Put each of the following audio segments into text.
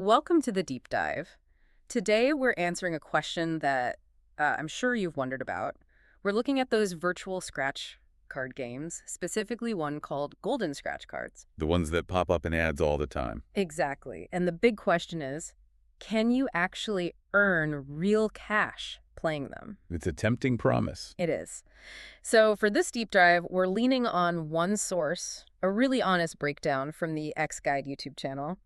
Welcome to the deep dive. Today, we're answering a question that I'm sure you've wondered about. We're looking at those virtual scratch card games, specifically one called Golden Scratch Cards. The ones that pop up in ads all the time. Exactly. And the big question is, can you actually earn real cash playing them? It's a tempting promise. It is. So for this deep dive, we're leaning on one source, a really honest breakdown from the X Guide YouTube channel.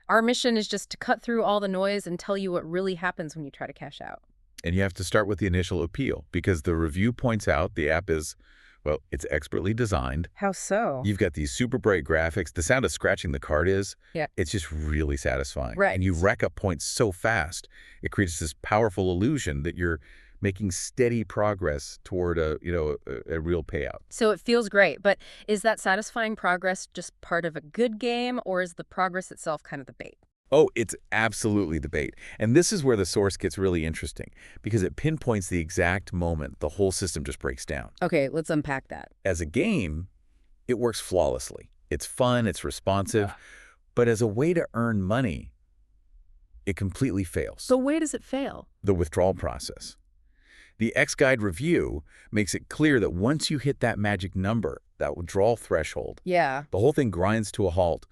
Our mission is just to cut through all the noise and tell you what really happens when you try to cash out. And you have to start with the initial appeal because the review points out the app is, well, it's expertly designed. How so? You've got these super bright graphics. The sound of scratching the card Yeah. it's just really satisfying. Right. And you rack up points so fast, it creates this powerful illusion that you're making steady progress toward a real payout. So it feels great, but is that satisfying progress just part of a good game, or is the progress itself kind of the bait? Oh, it's absolutely the bait. And this is where the source gets really interesting because it pinpoints the exact moment the whole system just breaks down. Okay, let's unpack that. As a game, it works flawlessly. It's fun, it's responsive, but as a way to earn money, it completely fails. So where does it fail? The withdrawal process. The X-Guide review makes it clear that once you hit that magic number, that withdrawal threshold, Yeah. the whole thing grinds to a halt.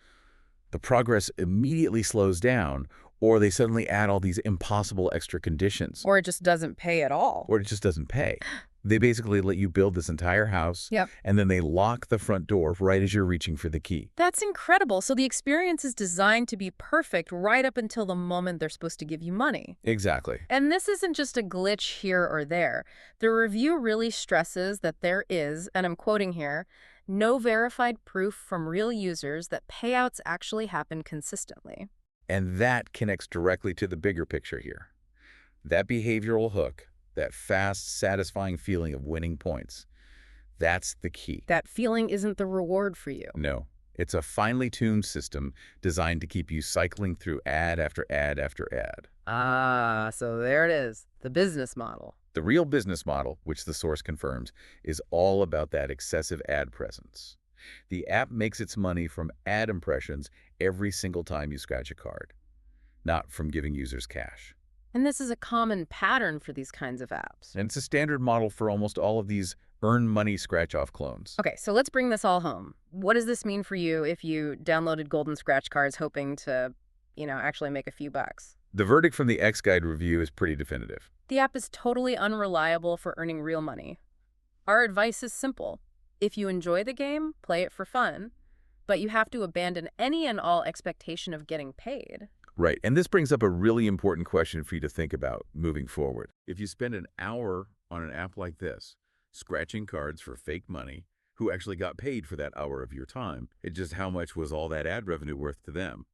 The progress immediately slows down, or they suddenly add all these impossible extra conditions, Or it just doesn't pay at all. or it just doesn't pay. They basically let you build this entire house, Yep. and then they lock the front door right as you're reaching for the key. That's incredible. So the experience is designed to be perfect right up until the moment they're supposed to give you money. Exactly. And this isn't just a glitch here or there. The review really stresses that there is, and I'm quoting here, no verified proof from real users that payouts actually happen consistently. And that connects directly to the bigger picture here. That behavioral hook, that fast, satisfying feeling of winning points, that's the key. That feeling isn't the reward for you. No, it's a finely tuned system designed to keep you cycling through ad after ad after ad. Ah, so there it is, the business model. The real business model, which the source confirms, is all about that excessive ad presence. The app makes its money from ad impressions every single time you scratch a card, not from giving users cash. And this is a common pattern for these kinds of apps. And it's a standard model for almost all of these earn money scratch-off clones. Okay, so let's bring this all home. What does this mean for you if you downloaded Golden Scratch Cards hoping to, actually make a few bucks? The verdict from the X-Guide review is pretty definitive. The app is totally unreliable for earning real money. Our advice is simple. If you enjoy the game, play it for fun, but you have to abandon any and all expectation of getting paid. Right, and this brings up a really important question for you to think about moving forward. If you spend an hour on an app like this, scratching cards for fake money, who actually got paid for that hour of your time, it's just how much was all that ad revenue worth to them?